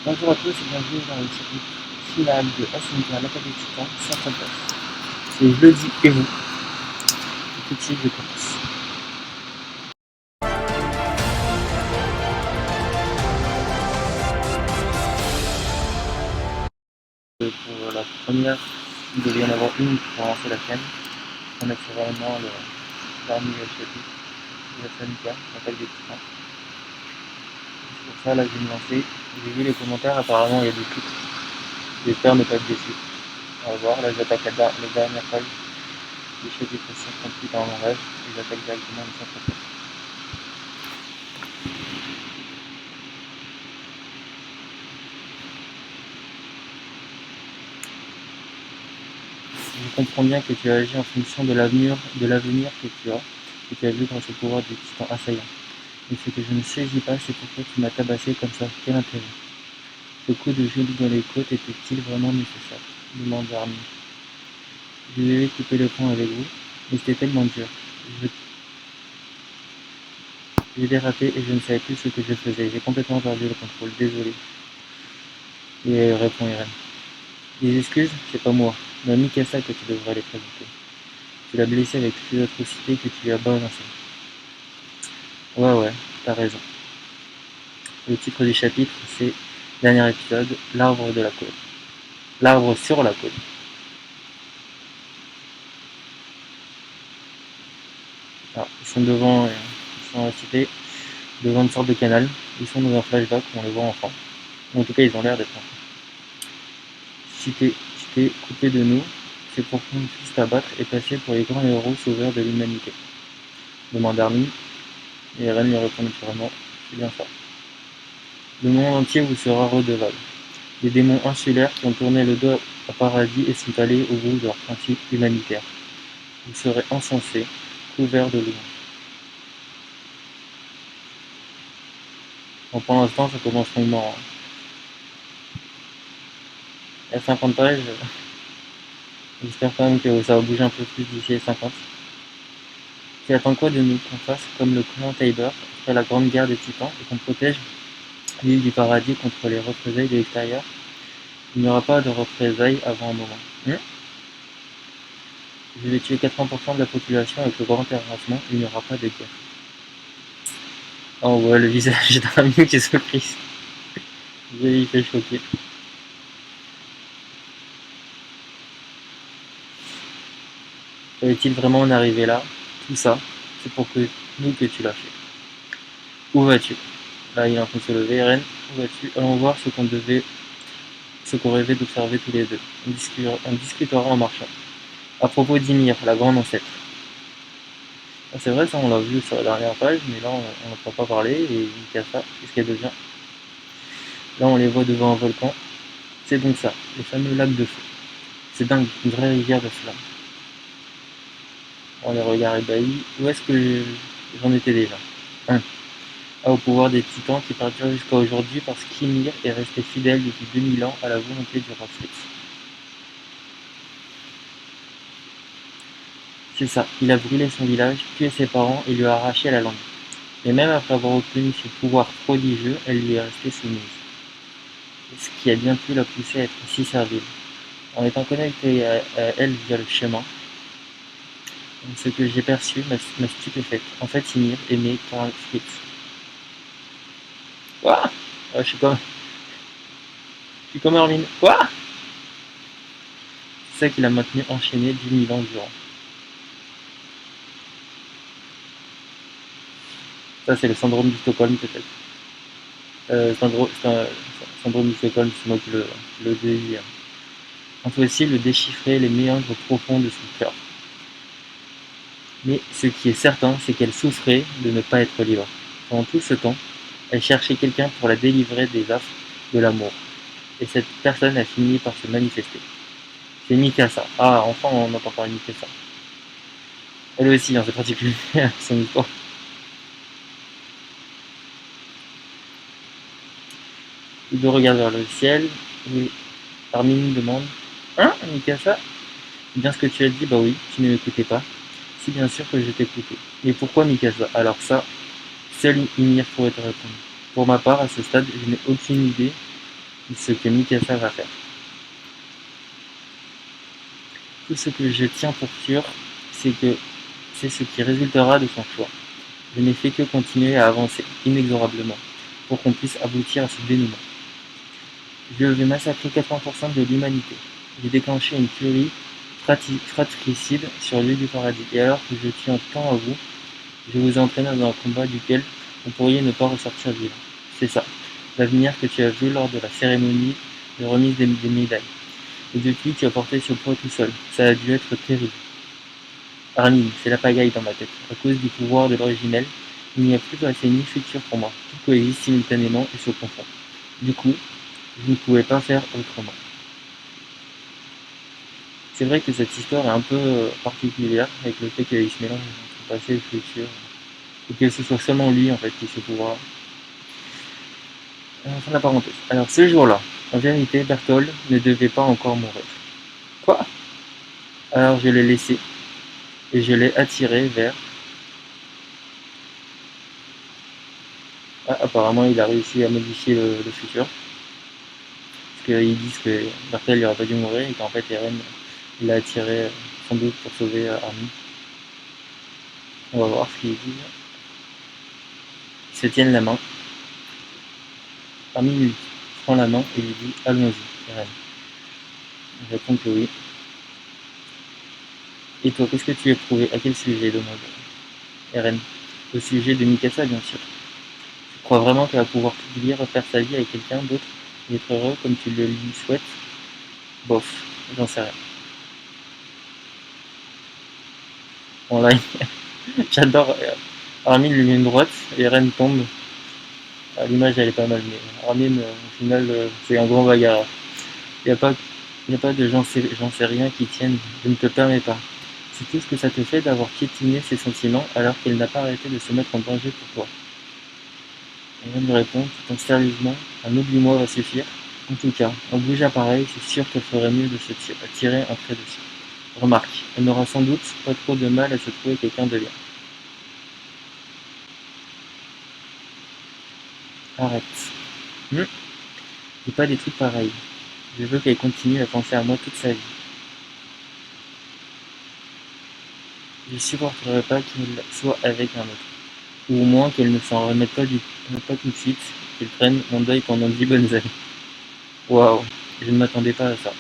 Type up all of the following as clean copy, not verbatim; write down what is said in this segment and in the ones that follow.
Bonjour à tous et bienvenue dans le circuit final de SNK, l'attaque des titans, sur Fantas. C'est jeudi et vous. Et tout de suite, je commence. Pour la première, il devait y en avoir une pour lancer la chaîne. On a naturellement le dernier chapitre de SNK, l'attaque des titans. C'est pour ça, là, je vais me lancer. J'ai vu les commentaires, apparemment, il y a des trucs. J'espère ne pas être déçu. On va voir, là, j'attaque la dernière page du chapitre 138 en rêve et j'attaque directement le 139. Je comprends bien que tu agis en fonction de l'avenir que tu as vu grâce au pouvoir du titan assaillant. Mais ce que je ne saisis pas, c'est pourquoi tu m'as tabassé comme ça. Quel intérêt? Ce coup de genou dans les côtes était-il vraiment nécessaire? Demanda Armin. Je devais couper le pont avec vous, mais c'était tellement dur. J'ai dérapé et je ne savais plus ce que je faisais. J'ai complètement perdu le contrôle. Désolé. Et répond Irène. Les excuses, c'est pas moi, mais Mikasa que tu devrais les présenter. Tu l'as blessé avec toutes les atrocités que tu lui as balancées. Ouais, t'as raison. Le titre du chapitre, c'est dernier épisode, l'arbre de la côte. L'arbre sur la côte. Alors, ils sont à la cité, devant une sorte de canal. Ils sont dans un flashback où on les voit enfants. En tout cas, ils ont l'air d'être enfants. Si tu t'es coupé de nous, c'est pour qu'on puisse t'abattre et passer pour les grands héros sauveurs de l'humanité. Demande Armin, et Eren lui répond naturellement, c'est bien ça. Le monde entier vous sera redevable. Les démons insulaires qui ont tourné le dos au paradis et sont allés au bout de leurs principes humanitaires. Vous serez encensés, couverts de louanges. Bon, pour l'instant, ça commence longuement. Il y a 50 pages, j'espère quand même que ça va bouger un peu plus d'ici les 50. Tu attends quoi de nous qu'on fasse comme le clan Tiber après la grande guerre des titans et qu'on protège l'île du paradis contre les représailles de l'extérieur? Il n'y aura pas de représailles avant un moment. Je vais tuer 80% de la population avec le grand terrassement, il n'y aura pas de guerre. Oh, on voit le visage d'un ami qui se crispe. Il fait choquer. Fallait-il vraiment en arriver là? Tout ça, c'est pour que nous que tu l'as fait. Où vas-tu? Là, il est en train de se lever. Eren, où vas-tu? Allons voir ce qu'on rêvait d'observer tous les deux. On discutera en marchant. À propos d'Ymir, la grande ancêtre. Ah, c'est vrai, ça, on l'a vu sur la dernière page, mais là, on n'entend pas parler. Et Mikasa, qu'est-ce qu'elle devient? Là, on les voit devant un volcan. C'est donc ça, les fameux lacs de feu. C'est dingue, une vraie rivière de flammes. On les regarde ébahis. Où est-ce que j'en étais déjà? Au pouvoir des titans qui perdure jusqu'à aujourd'hui parce qu'Ymir est resté fidèle depuis 2000 ans à la volonté du roi Fritz. C'est ça, il a brûlé son village, tué ses parents et lui a arraché la langue. Mais même après avoir obtenu ce pouvoir prodigieux, elle lui est restée soumise. Ce qui a bien pu la pousser à être si servile. En étant connecté à elle via le chemin, ce que j'ai perçu m'a stupéfaite. En fait, Ymir aimait Karl Fritz. Quoi? Je suis comme Armin. Quoi? C'est ça qui l'a maintenu enchaîné 10 000 ans durant. Ça, c'est le syndrome du Stockholm, peut-être. Syndrome du Stockholm, c'est moi qui le dis. On peut aussi le déchiffrer les méandres profonds de son cœur. Mais ce qui est certain, c'est qu'elle souffrait de ne pas être libre. Pendant tout ce temps, elle cherchait quelqu'un pour la délivrer des affres de l'amour. Et cette personne a fini par se manifester. C'est Mikasa. Ah, enfin on entend parler de Mikasa. Elle aussi, c'est particulier son histoire. Les deux regardent vers le ciel et Armin demande: Hein, Mikasa? C'est bien ce que tu as dit? Bah oui, tu ne m'écoutais pas. Si bien sûr que je t'écoutais. Mais pourquoi Mikasa? Alors ça, seul Ymir pourrait te répondre. Pour ma part, à ce stade, je n'ai aucune idée ce que Mikasa va faire. Tout ce que je tiens pour sûr, c'est que c'est ce qui résultera de son choix. Je n'ai fait que continuer à avancer, inexorablement, pour qu'on puisse aboutir à ce dénouement. Je vais massacrer 80% de l'humanité. J'ai déclenché une furie fratricide sur l'île du paradis. Et alors que je tiens tant à vous, je vous entraîne dans un combat duquel vous pourriez ne pas ressortir vivant. C'est ça, l'avenir que tu as vu lors de la cérémonie de remise des médailles. Et depuis, tu as porté ce poids tout seul. Ça a dû être terrible. Armin, c'est la pagaille dans ma tête. À cause du pouvoir de l'originel, il n'y a plus passé ni futur pour moi. Tout coexiste simultanément et se confond. Du coup, je ne pouvais pas faire autrement. C'est vrai que cette histoire est un peu particulière, avec le fait qu'il se mélange entre le passé et le futur, et que ce soit seulement lui en fait qui se pouvoir. Fin de la parenthèse. Alors ce jour-là, en vérité, Berthold ne devait pas encore mourir. Quoi? Alors je l'ai laissé, et je l'ai attiré vers... Ah, apparemment il a réussi à modifier le futur, parce qu'ils disent que Berthold n'aurait pas dû mourir, et qu'en fait Eren l'a attiré sans doute pour sauver Armin. On va voir ce qu'ils disent. Ils se tiennent la main. Armin lui prend la main et lui dit « Allons-y, Eren ». Il répond que oui. Et toi, qu'est-ce que tu as éprouvé? À quel sujet? Demande Eren. Au sujet de Mikasa, bien sûr. Tu crois vraiment qu'elle va pouvoir t'oublier, refaire sa vie avec quelqu'un d'autre et être heureux comme tu le lui souhaites? Bof, j'en sais rien. Bon là, j'adore. Armin lui met une droite et Eren tombe. L'image elle est pas mal, mais Armin, au final, c'est un grand bagarre. Il n'y a pas de j'en sais rien qui tienne, je ne te permets pas. C'est tout ce que ça te fait d'avoir piétiné ses sentiments alors qu'elle n'a pas arrêté de se mettre en danger pour toi. Eren lui répond tout en sérieusement, un oublie-moi va suffire. En tout cas, en bougeant pareil, c'est sûr qu'elle ferait mieux de se tirer un trait dessus. Remarque, elle n'aura sans doute pas trop de mal à se trouver quelqu'un de bien. Arrête. Dis pas des trucs pareils. Je veux qu'elle continue à penser à moi toute sa vie. Je supporterai pas qu'il soit avec un autre. Ou au moins qu'elle ne s'en remette pas tout de suite, qu'elle prenne mon deuil pendant 10 bonnes années. Waouh, je ne m'attendais pas à ça.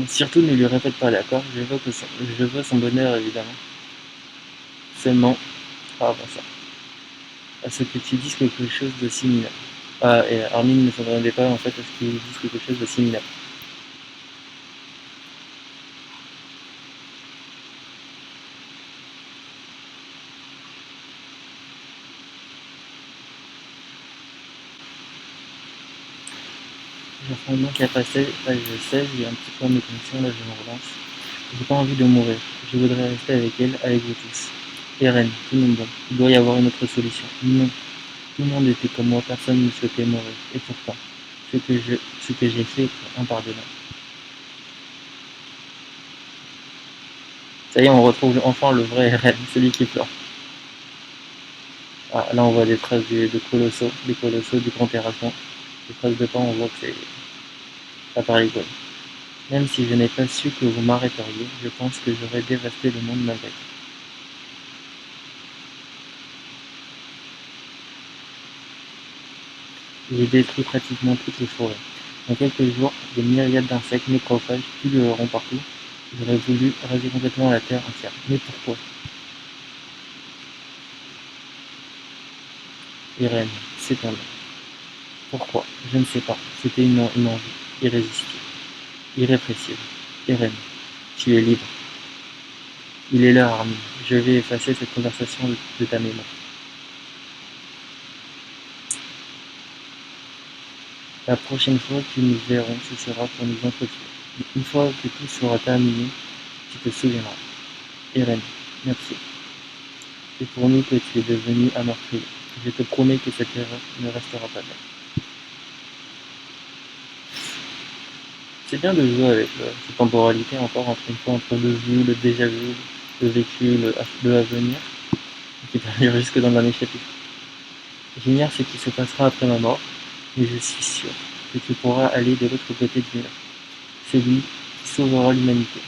Surtout ne lui répète pas, d'accord? Je veux son bonheur, évidemment. Seulement, par rapport à ça, à ce que tu dises quelque chose de similaire. Ah, et Armin ne s'attendait pas en fait à ce qu'il dise quelque chose de similaire. J'ai un manque à passer, page 16, il y a un petit point de connexion, là je me relance. J'ai pas envie de mourir, je voudrais rester avec elle, avec vous tous. Eren, tout le monde bon, il doit y avoir une autre solution. Non, tout le monde était comme moi, personne ne souhaitait mourir. Et pourtant, ce que j'ai fait est impardonnable. Ça y est, on retrouve enfin le vrai Eren, celui qui pleure. Ah, là on voit des traces des colossaux du grand terrassement. Des traces de pas, on voit que c'est pas pareil quoi. Même si je n'ai pas su que vous m'arrêteriez, je pense que j'aurais dévasté le monde malgré tout. J'ai détruit pratiquement toutes les forêts. En quelques jours, des myriades d'insectes nécrophages pulluleront partout. J'aurais voulu raser complètement la terre entière. Mais pourquoi? Irène, c'est ton nom. Pourquoi? Je ne sais pas. C'était une envie irrésistible, irrépressible. Irène, tu es libre. Il est l'heure, Armin. Je vais effacer cette conversation de ta mémoire. La prochaine fois que nous verrons, ce sera pour nous entretuer. Une fois que tout sera terminé, tu te souviendras. Irène, merci. C'est pour nous que tu es devenu un meurtrier. Je te promets que cette erreur ne restera pas là. C'est bien de jouer avec cette temporalité encore entre le vu, le déjà vu, le vécu, le à venir, qui peut aller jusque dans le dernier chapitre. J'ignore ce qui se passera après ma mort, Mais je suis sûr que tu pourras aller de l'autre côté du mur. Celui qui sauvera l'humanité.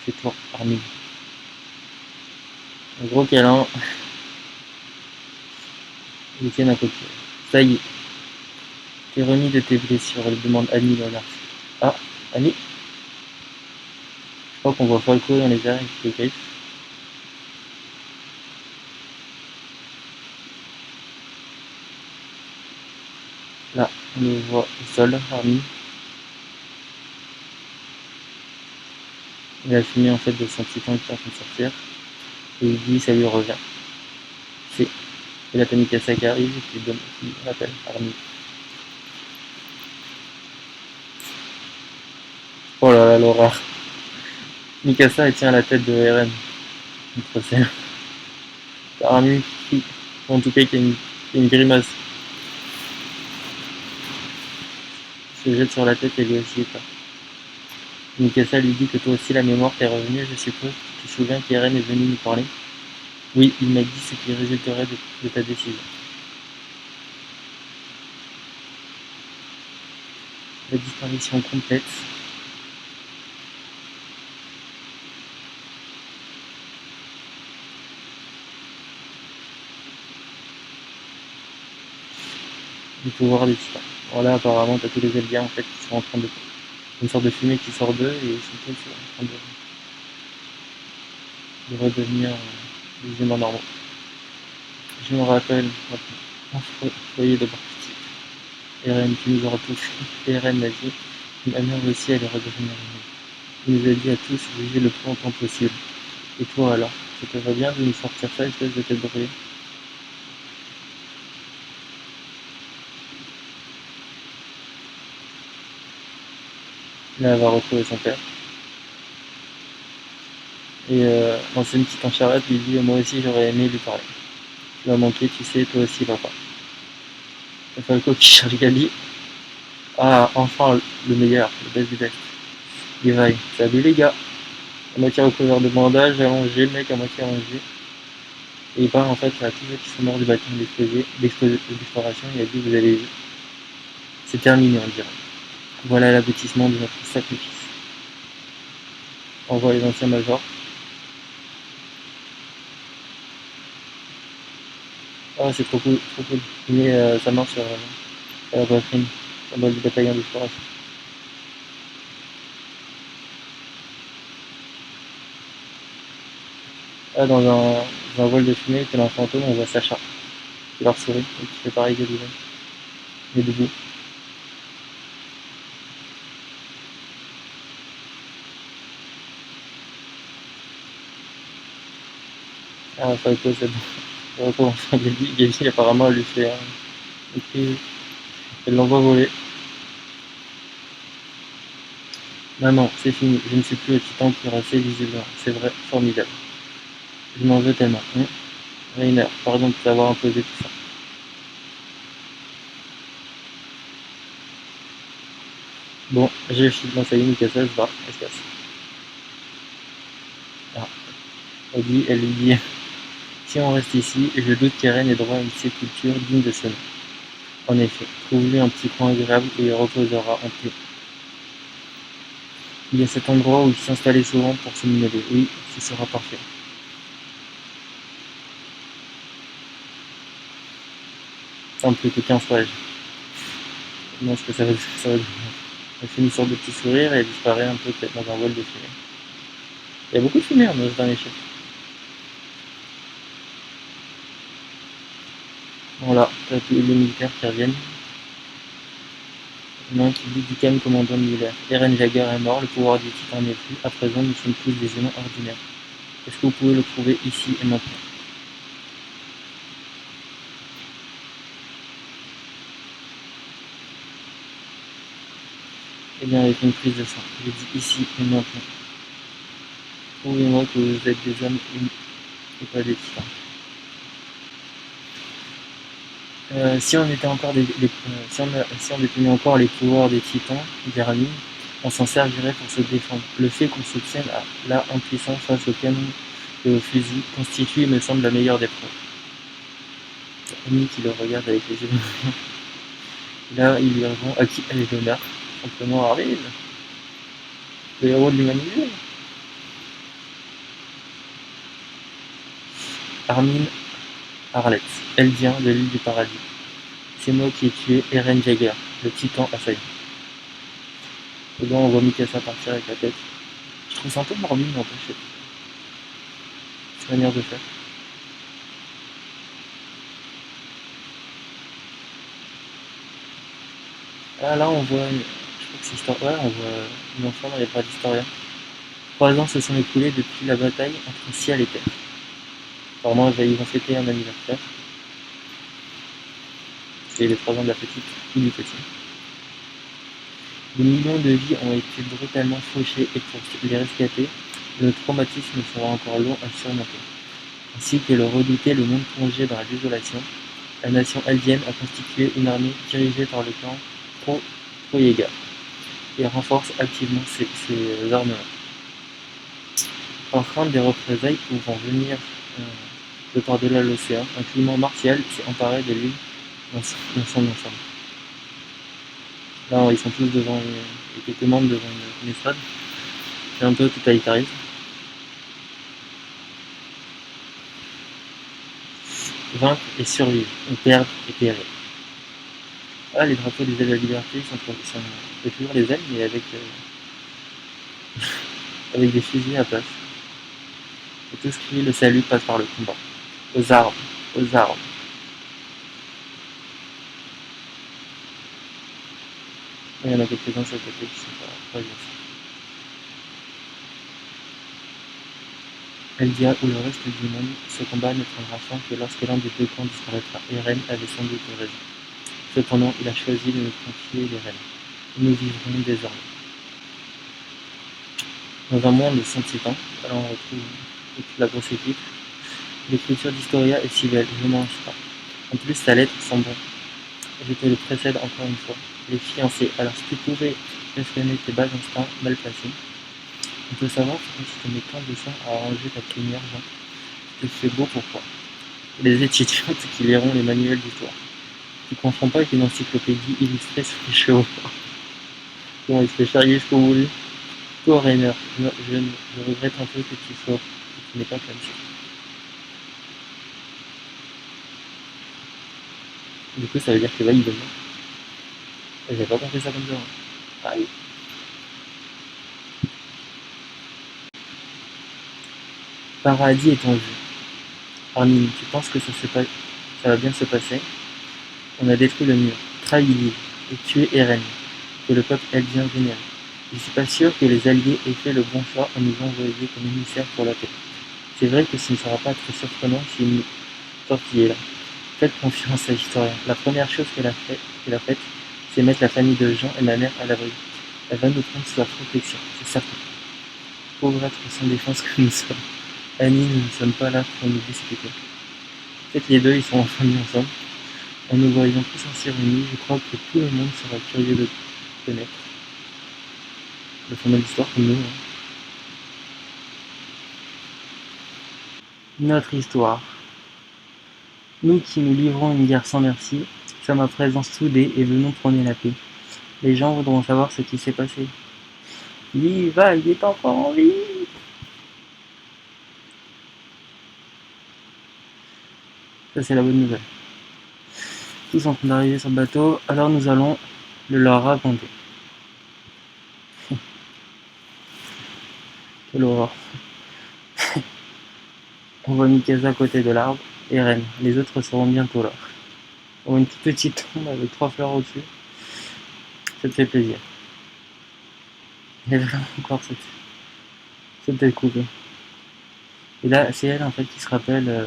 C'est toi, Armin. Un gros câlin. Ils tiennent un coquille. Ça y est, t'es remis de tes blessures, elle demande Annie dans l'air. Ah, Annie? Je crois qu'on voit Falco dans les airs avec les griffes. Là, on le voit au sol, Armin. Il a fumé en fait de son titan qui est en train de sortir. Et il dit ça lui revient. C'est. Et là t'as Mikasa qui arrive et qui rappelle Armin. Oh là là, l'horreur. Mikasa elle tient la tête de Eren. Armin qui crie. En tout cas qui a une grimace. Il se jette sur la tête et lui aussi est pas. Mikasa lui dit que toi aussi la mémoire t'est revenue, je suppose. Tu te souviens qu'Eren est venu nous parler? Oui, il m'a dit ce qui résulterait de ta décision. La disparition complète. Du pouvoir des titans. Alors là, apparemment, t'as tous les Eldiens en fait qui sont en train de. Une sorte de fumée qui sort d'eux et ils sont tous en train de redevenir des humains normaux. Je me rappelle maintenant. On foyer de partie. Eren, tu nous auras tous. Eren m'a dit, ma mère aussi allait redevenir humaine. Il nous a dit à tous, vivez le plus longtemps possible. Et toi alors, ça te va bien de nous sortir ça, espèce de tête brûlée? Là, elle va retrouver son père. Et l'ancienne petite en charrette lui dit, moi aussi j'aurais aimé lui parler. Tu vas manquer, tu sais, toi aussi papa. Et Falco qui cherche Gali. Ah, enfin le meilleur, le best du best. Levi, salut les gars. À moitié recouvert de bandages, allongé, le mec à moitié allongé. Et il parle en fait à tous ceux qui sont morts du bâtiment d'exploration. Il a dit, vous avez vu, c'est terminé, on dirait. Voilà l'aboutissement de notre sacrifice. On voit les anciens majors. Ah, c'est trop cool, trop cool. Il met sa main sur la poitrine, symbole du bataillon d'exploration. Ah, dans un vol de fumée, tel un fantôme, on voit Sacha qui leur sourit et qui fait pareil que lui. Il est debout. Ah, Falco, c'est bon. Je recommence. Gabi, apparemment, elle lui fait un cri. Elle l'envoie voler. Maman, c'est fini. Je ne suis plus le titan cuirassé visiblement. C'est vrai, formidable. Je m'en veux tellement. Rainer, pardon de t'avoir imposé tout ça. Bon, j'ai fini. Bon, ça y est, Mikasa se bat. Elle se casse. Ah. Elle lui dit si on reste ici, je doute qu'Eren ait droit à une sépulture digne de ce nom. En effet, trouve-lui un petit coin agréable et il reposera en paix. Il y a cet endroit où il s'installait souvent pour se mêler. Oui, ce sera parfait. Sans plus que 15 pages. Non, ce que ça veut dire. Elle fait une sorte de petit sourire et elle disparaît un peu peut-être dans un vol de fumée. Il y a beaucoup de fumée dans ce dernier chapitre. Voilà, t'as tous les militaires qui reviennent. Il y en a un qui dit du calme, commandant Miller. Eren Jaeger est mort, le pouvoir du titan n'est plus. À présent, nous sommes tous des humains ordinaires. Est-ce que vous pouvez le trouver ici et maintenant? Eh bien, avec une prise de sang. Je dis ici et maintenant. Prouvez-moi que vous êtes des hommes et pas des titans. Si on était encore si on détenait encore les pouvoirs des titans, dit Rami, on s'en servirait pour se défendre. Le fait qu'on se tienne là impuissant face au canon et au fusil constitue, il me semble, la meilleure des preuves. Rami qui le regarde avec les yeux. Là, il lui répond à qui est l'honneur? Simplement Armin, le héros de l'humanité. Armin Arlette, Eldien de l'île du Paradis. C'est moi qui ai tué Eren Jaeger, le titan assaillant. Et là, on voit Mikasa partir avec la tête. Je trouve ça un peu morbide, n'empêche, cette manière de faire. Ah, là, on voit, je crois que c'est ouais, on voit une enfant dans les bras d'Historia. 3 ans se sont écoulés depuis la bataille entre ciel et terre. Apparemment, ils vont fêter un anniversaire. C'est les 3 ans de la petite ou du petit. Des millions de vies ont été brutalement fauchées et pour les rescapés, le traumatisme sera encore long à surmonter. Ainsi que le redoutait le monde plongé dans la désolation, la nation eldienne a constitué une armée dirigée par le clan Troyega et renforce activement ses armements. Par crainte des représailles pouvant venir de par-delà l'océan, un climat martial s'est emparé de l'île dans son ensemble. Là, ils sont tous devant quelques membres devant une estrade. C'est un peu totalitarisme. Vaincre et survivre, ou perdre et périr. Ah, les drapeaux des ailes de la liberté c'est toujours les ailes, mais avec des fusils à place. Et tout ce qui est le salut passe par le combat. Aux armes, aux armes. Il y en a quelques-uns sur le côté qui sont pas bien. Eldia ou le reste du monde, ce combat ne prendra fin que lorsque l'un des deux camps disparaîtra. Eren avait sans doute raison. Cependant, il a choisi de nous confier les rênes. Nous vivrons désormais. Dans un monde sans titan, alors on retrouve toute la grosse équipe. L'écriture d'Historia est si belle, je m'en lâche pas. En plus, sa lettre sent bon. Je te le précède encore une fois. Les fiancés, alors si tu pouvais réfréner tes bas instincts mal placés, on peut savoir si tu mets tant de sang à arranger ta première, Jean. Tu te fais beau pourquoi? Les étudiantes qui liront les manuels d'histoire. Tu ne confonds pas avec une encyclopédie illustrée sur les chevaux. Bon, il se fait charrier jusqu'au bout. Toi, Rainer, je regrette un peu que tu n'es pas comme ça. Du coup, ça veut dire que là, il demande. J'avais pas compris ça comme ça. Hein. Aïe. Paradis est en vue. Armin, tu penses que ça va bien se passer? On a détruit le mur, trahi l'île et tué Eren, que le peuple eldien vénère. Je suis pas sûr que les Alliés aient fait le bon choix en nous envoyant comme émissaires pour la paix. C'est vrai que ce ne sera pas très surprenant si une tortille là. Faites confiance à l'historien. La première chose qu'elle a faite, c'est mettre la famille de Jean et ma mère à l'abri. Elle va nous prendre sous sa protection, c'est certain. Pauvre être sans défense que nous sommes. Annie, nous ne sommes pas là pour nous disputer. Peut-être les deux, ils sont enfin mis ensemble. En nous voyant tous ainsi réunis, je crois que tout le monde sera curieux de connaître le fondement de l'histoire comme nous. Hein. Notre histoire. Nous qui nous livrons une guerre sans merci, sommes à présent soudés et venons prôner la paix. Les gens voudront savoir ce qui s'est passé. Viva, il est encore en vie! Ça, c'est la bonne nouvelle. Tous en train d'arriver sur le bateau, alors nous allons le leur raconter. Quelle horreur. On voit Mikasa à côté de l'arbre, et Ren. Les autres seront bientôt là. On voit une toute petite tombe avec 3 fleurs au-dessus. Ça te fait plaisir. Il y a vraiment encore cette tête coupée. Et là, c'est elle en fait qui se rappelle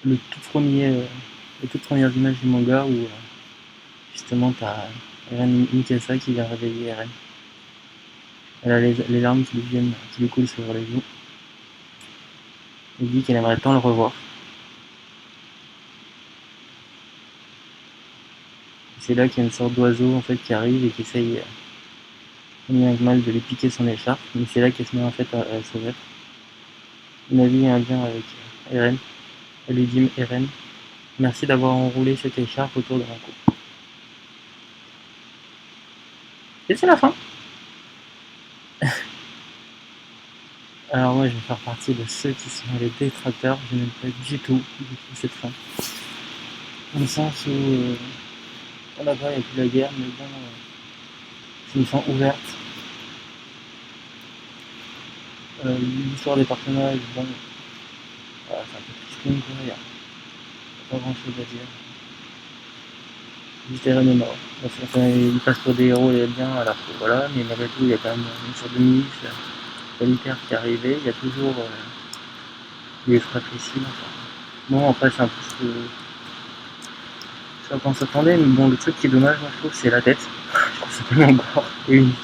le tout premier, les toutes premières images du manga où justement t'as Eren Mikasa qui vient réveiller Eren. Elle a les larmes qui lui coulent sur les joues. Elle dit qu'elle aimerait tant le revoir. C'est là qu'il y a une sorte d'oiseau en fait qui arrive et qui essaye bien que mal de lui piquer son écharpe, mais c'est là qu'elle se met en fait à s'ouvrir. Navi a un lien avec Eren. Elle lui dit Eren, merci d'avoir enroulé cette écharpe autour de mon cou. Et c'est la fin. Alors moi je vais faire partie de ceux qui sont les détracteurs, je n'aime pas du tout cette fin. Dans le sens où là-bas il n'y a plus la guerre, mais bon, c'est une fin ouverte. L'histoire des personnages, bon, voilà, c'est un peu triston quoi, il n'y a pas grand chose à dire. Juste Eren est mort. Enfin, il passe pour des héros et bien, alors que voilà, mais malgré tout il y a quand même une sorte de milice solitaire qui est arrivée, il y a toujours des fratricides, enfin. Bon après c'est un peu ce à quoi on s'attendait, mais bon le truc qui est dommage moi je trouve c'est la tête. Je trouve ça tellement gore et unique.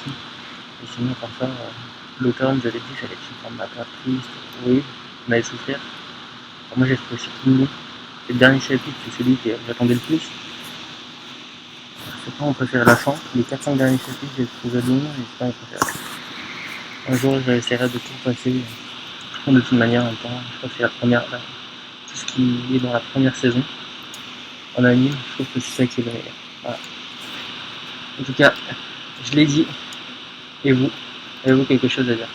Et sinon par ça, l'auteur nous avait dit qu'il fallait être une forme pas triste, oui, on allait souffrir. Alors, moi j'ai trouvé surtout long. Et le dernier chapitre c'est celui que j'attendais le plus. C'est pas mon préféré la fin, les 4-5 derniers chapitres j'ai trouvé long et c'est pas mon préféré. Un jour j'essaierai de tout passer. De toute manière en même temps, je crois que c'est la première, là, tout ce qui est dans la première saison en anime, je trouve que c'est ça qui est le meilleur. Voilà. En tout cas, je l'ai dit, et vous, avez-vous quelque chose à dire?